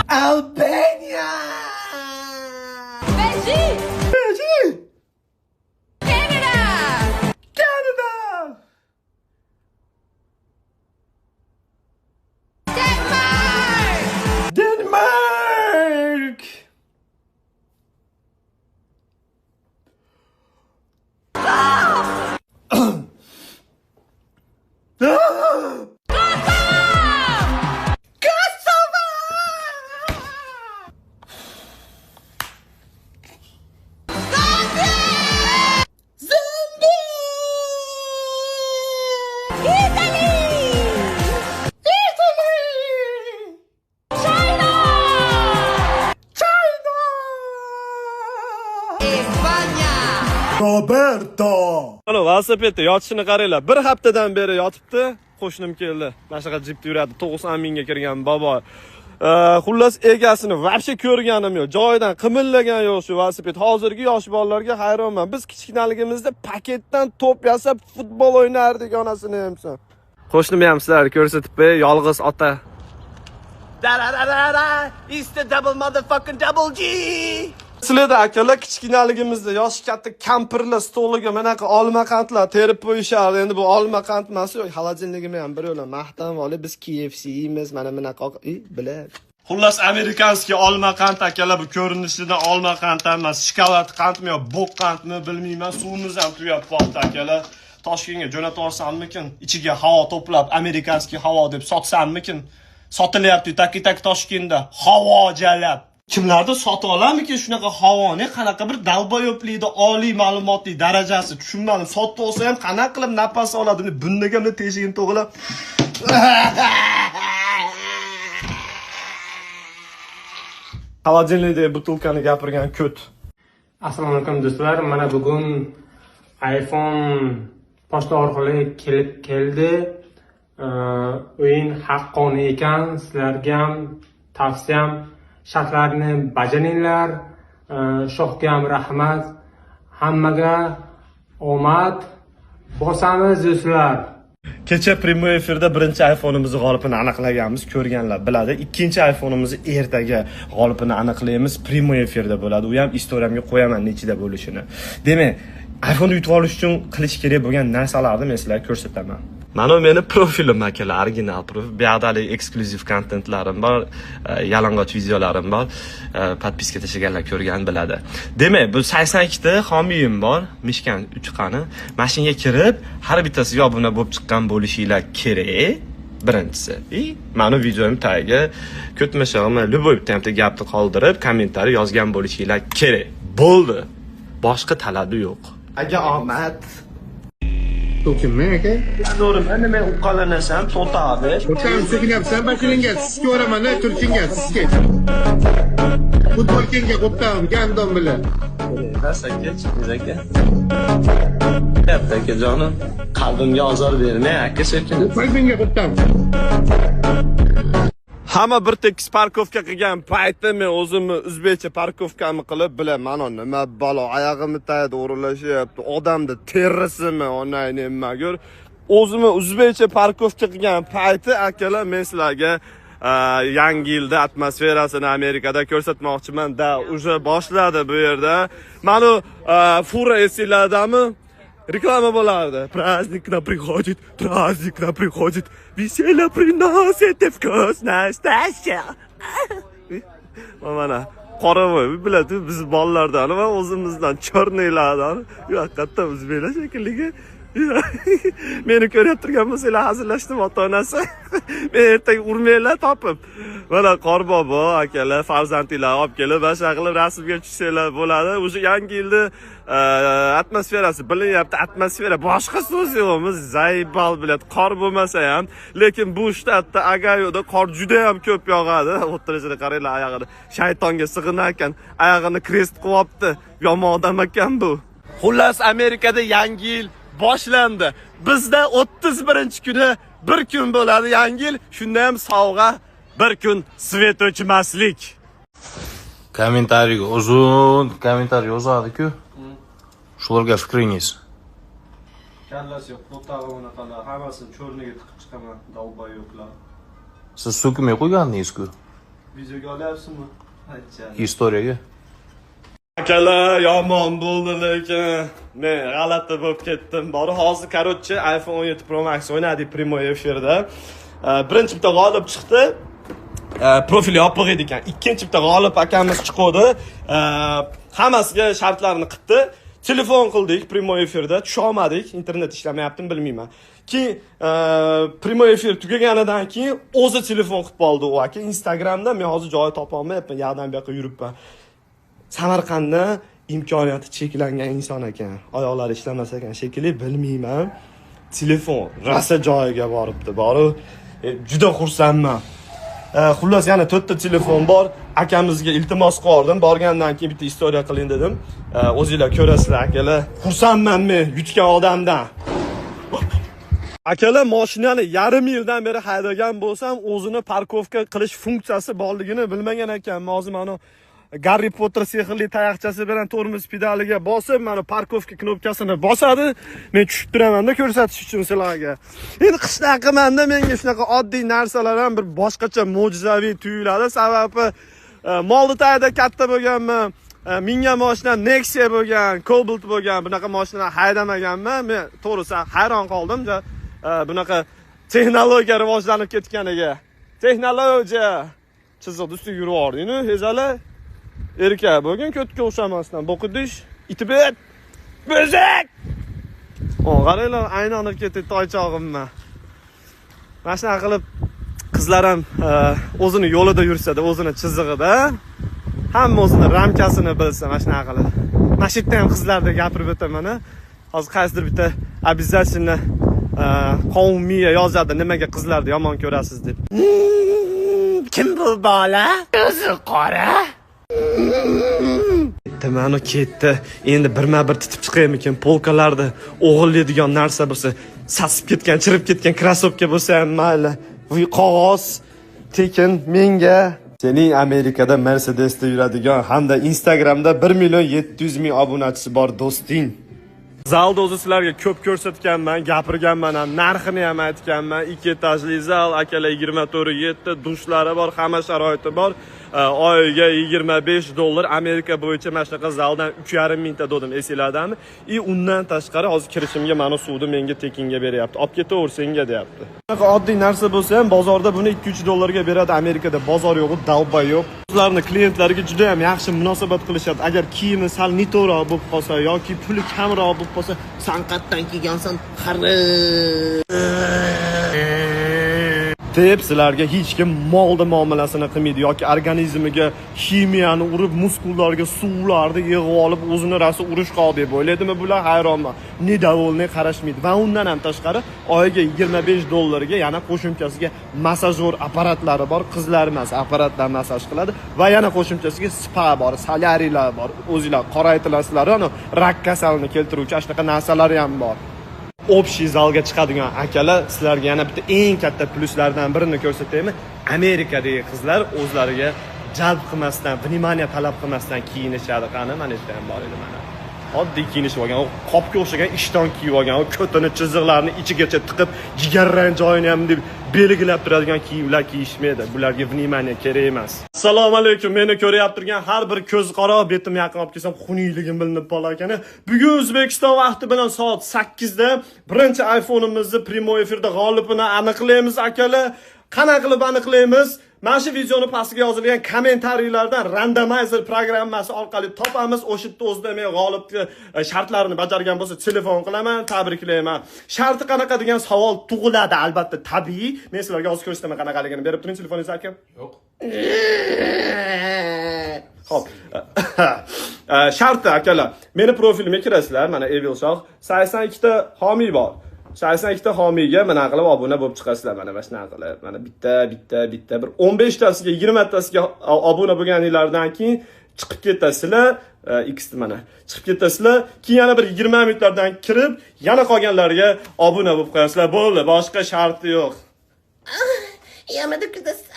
Albania! Beijing! Beijing! Canada! Canada! Denmark! Denmark! Roberto! Ana velosipedda yotishini qaranglar. Bir haftadan beri yotibdi. Qo'shnim keldi. Mana shunaqa jipda yuradi. 90 mingga kirgan bobo. Xullas egasini vobshe ko'rganim yo'q. Joyidan qimillagan yo'q shu velosiped. Hozirgi yosh bolalarga hayronman. Biz kichkinaligimizda paketdan to'p yasab futbol o'ynardik onasini hamsa. Qo'shnim ham sizlarga ko'rsatib qo'y, yolg'iz ota. Da-da-da-da-da! It's the double motherfucking double G! Sizlarda akalar kichkinaligimizda yoshi katta kampirlar stoliga manaqa olma qandlar terib qo'yishardi. Endi bu olma qand emas, xolodilnigimi ham bir yo'la maqtanib olib, biz KFC yeymiz, mana bunaqa biladi. Xullas amerikanskiy olma qand akalar, bu ko'rinishidan olma qand emas, shokolad qandmi yo bo'q qandmi bilmayman. Suvimiz ham tuyapti akalar. Toshkentga jo'natib olsammikin, ichiga havo to'plab amerikanskiy havo deb sotsammikin. Sotilyapti tak Toshkentda havojalab. Kimlarda sotib olarmikin shunaqa havoni? Qanaqa bir dalboyoblikda oliy ma'lumotli darajasi tushunmadim. Sotib olsa ham qanaqa qilib nafas oladi? Bundaga buni teshigini to'g'rilab. Xolodilnikda butilkani gapirgan ko't. Assalomu alaykum do'stlar. Mana bugun iPhone pochta orqali keldi. O'yin haqqoniy ekan. Sizlarga ham tavsiyam shartlarni bajaringlar. Shohga ham rahmat. Hammaga omad. Bosamiz do'stlar. Kecha prямой efirda birinchi iPhone'imizni g'olibini aniqlaganmiz, ko'rganlar biladi. Ikkinchi iPhone'imizni ertaga g'olibini aniqlaymiz, prямой efirda bo'ladi. U ham Instagramga qo'yaman nechida bo'lishini. Demak, iPhone yutib olish uchun qilish kerak bo'lgan narsalarni men sizlarga ko'rsataman. Mana meni profilim akalar, original profil. Bu yerda eksklyuziv kontentlarim bor, yalang'och videolarim bor. Podpiska tashlaganlar ko'rgan biladi. Demak, bu 82 ta homiyim bor, Mishkan 3 qani. Mashinaga kirib, har bittasiga obuna bo'lib chiqqan bo'lishinglar kerak. Birinchisi. Mana videoim tagiga ko'tmashog'im, Luboy bitta gapni qoldirib, kommentariy yozgan bo'lishinglar kerak. Bo'ldi. Boshqa talabi yo'q. Aga omad! Tu kimmi aka? To'g'ri, men uqalanasam, to'tadi. O'tam sekinyapsan, bashiringa sizga o'raman, turchinga sizga. Futbol kenga qo'ptam, gandon bilan. Aka, chiqmiz aka. Katta aka jonim, qalbimga ozor bermay, aka sekin. Qalbingga qo'ptam. Hamma bir tekis parkovka qilgan paytda men o'zimni o'zbekcha parkovkani qilib bilaman, nima balo oyog'imni tayda o'rlashyapti, odamda terrisimi, ona nima ko'r. O'zimni o'zbekcha parkovka qilgan payti akalar men sizlarga yangi yilda atmosferasini Amerikada ko'rsatmoqchiman. Da, уже boshladi bu yerda. Mana fura esinglardami? Reklama bo'lardi. Праздник приходит. Веселье приносит вкусная счастье. Mana qoravoy biladi biz bolalardan va o'zimizdan chorneylardan yo'qotda o'zbeklar shekilliga meni ko'rib turgan bo'lsanglar hazillashdim ota-onasi. Men ertaga urmanglar topib. Mana qorbobo akalar farzandinglar olib kelib bashar qilib rasmga tushsanglar bo'ladi. O'sha yangi yilda atmosferasi bilinyapti. Atmosfera boshqa so'z yo'qmiz. Zaybal biladi. Qor bo'lmasa ham, lekin bu shtatda Agayoda qor juda ham ko'p yog'adi. O'tirishida qaranglar, oyog'ini shaytonga sig'inar ekan, oyog'ini krest qilyapti. Yomon odam ekan bu. Xullas Amerikada yangi yil boshlandi. Bizda 31-kuni bir kun bo'ladi yangi yil. Shunda ham sovg'a bir kun svet o'chmaslik. Kommentariy uzun, kommentariy yozadi-ku. Shularga fikringiz? Kallasi yo'q, o'tag'i unaqalar, hammasini cho'rniga tiqib chiqaman, dalboy yo'qlar. Siz so'kmay qo'ygandingiz-ku. Videoga olyapsizmi? Aytchani. Istoriyaga. Akalar yomon bo'ldi lekin men g'alati bo'lib ketdim. Bori hozir короче iPhone 17 Pro Max o'ynadik primoy efirda. Birinchi bitta g'olib chiqdi. Profili yopiq edi ekan. Ikkinchi bitta g'olib akamiz chiqdi. Hammasiga shartlarni qildi. Telefon qildik primoy efirda, tusha olmadik. Internet ishlamayaptimi bilmayman. Keyin primoy efir tugaganidan keyin o'zi telefon qilib oldi u aka. Instagramda men hozir joy topa olmayapman, yoqdan bu yoqqa yuribman. Samarqandda imkoniyati cheklangan inson ekan. Oyoqlari ishlamas ekan shekilli, bilmayman. Telefon rasa joyiga boribdi. Borib juda xursandman. Xullas yana 4 ta telefon bor. Akamizga iltimos qildim. Borgandan keyin bitta istoriya qiling dedim. O'zingizlar ko'rasizlar akalar. Xursandman men yutgan odamdan. Akalar mashinani yarim yildan beri haydagan bo'lsam, o'zini parkovka qilish funksiyasi borligini bilmagan ekanman. Hozir mana Harry Potter sehrli tayoqchasi bilan tormoz pedaliga bosib, mana parkovka knopkasini bosadi. Men tushib turaman-da ko'rsatish uchun sizlarga. Endi qishlaqimanda menga shunaqa oddiy narsalar ham bir boshqacha mo'jizaviy tuyuladi. Sababi Moldovada katta bo'lganman. Minga mashina Nexia bo'lgan, Cobalt bo'lgan, bunaqa mashinalar haydamaganman. Men to'g'risi hayron qoldim. Bunaqa texnologiya rivojlanib ketganiga. Texnologiya chiziqda ustiga yuribording-ku, hezalar. Erkak bo'lgan ko'tga o'xshamasdan bo'qidish, itibet, bo'zak. Qaranglar, aylanib ketdi toychog'imman. Mana shunaqa qilib qizlar ham o'zini yo'lida yursa-da, o'zini chizig'ida, hamma o'zini ramkasini bilsa, mana shunaqa qilib. Mana shu yerda ham qizlarga gapirib o'taman. Hozir qaysidir bitta обязательно qavmiya yozadi, nimaga qizlarni yomon ko'rasiz deb. Kim bu bola? O'zi qora. Mani ketdi. Endi birma-bir titib chiqaymikin, polkalarda o'g'illaydigan narsa bo'lsa, sasib ketgan, chirib ketgan krossovka bo'lsa ham mayli. Voy qog'oz tekin menga. Sening Amerikada Mercedesda yuradigan hamda Instagramda 1.700.000 obunachisi bor do'sting. Zalda o'zi sizlarga ko'p ko'rsatganman, gapirganman ham, narxini ham aytganman. 2 etajli zal, akalar 24/7, dushlari bor, hamma sharoiti bor. Oyiga $25 Amerika bo'yicha mana shunaqa zaldan 3,5 mingta dodim, esinglardami? Undan tashqari hozir kirishimga mana suvni menga tekinga beryapti. Olib ketaversinga deyapti. Bunaqa oddiy narsa bo'lsa ham bozorda buni $2-3 beradi. Amerikada bozor yo'q, dalba yo'q. O'zlarining kliyentlariga juda ham yaxshi munosabat qilishadi. Agar kiyimi sal nitroq bo'lib qolsa yoki puli kamroq bo'lib qolsa, sanqatdan kiygansan, deb sizlarga hech kim molda muomalasini qilmaydi yoki organizmiga kimiyani urib, muskullarga suvlarni yig'ib olib, o'zini rasa urish qoq deb o'ylaydimi bular? Hayronman. Nedavolni qarashmaydi. Va undan ham tashqari oyiga $25 ga yana qo'shimchasiga massajyor apparatlari bor. Qizlar emas, apparatlar massaj qiladi va yana qo'shimchasiga spa bor, solyariyalar bor. O'zingizlar qoraytilasizlar, rak kasalini keltiruvchi shunaqa narsalar ham bor. Общий zalga chiqadigan akalar, sizlarga yana bitta eng katta pluslardan birini ko'rsataymi? Amerikadagi qizlar o'zlariga jalb qilmasdan, vнимание talab qilmasdan kiyinishadi. Qani, mana shu ham bor edi mana. Oddiy kiyinishib olgan, qopga o'xshagan ishton kiyib olgan, ko'tini chiziqlarini ichigacha tiqib, jigarrang joyini ham deb belgilab turadigan kiyimlar kiyishmaydi. Bularga vнимание kerak emas. Assalomu alaykum. Meni ko'rib turgan har bir ko'z qaro, betim yaqin olib kelsam xuniyligim bilinib qolar ekan. Bugun O'zbekiston vaqti bilan soat 8 da birinchi iPhone'imizni primo efirda g'olibini aniqlaymiz akalar. Qanaqa qilib aniqlaymiz? Mana shu videoni pastiga yozilgan kommentariylardan randomizer programmasi orqali topamiz. O'sha yerda o'zida men g'olibga shartlarini bajargan bo'lsa telefon qilaman, tabriklayman. Sharti qanaqa degan savol tug'iladi albatta, tabiiy. Men sizlarga hozir ko'rsataman qanaqaligini. Berib turing telefoningizni aka. Yo'q. Xo'p. Sharti akalar. Meni profilimga kirasizlar. Mana Evil Show 82 ta homiy bor. 82 ta homiyga mana qilib obuna bo'lib chiqasizlar. Mana shunaqa qilib, mana bitta bir 15 tasiga 20 tasiga obuna bo'lganinglardan keyin chiqib ketasizlar. X mana chiqib ketasizlar. Keyin yana bir 20 minutlardan kirib, yana qolganlarga obuna bo'lib qo'yasizlar. Bo'ldi, boshqa sharti yo'q. Yamada kuzasiz.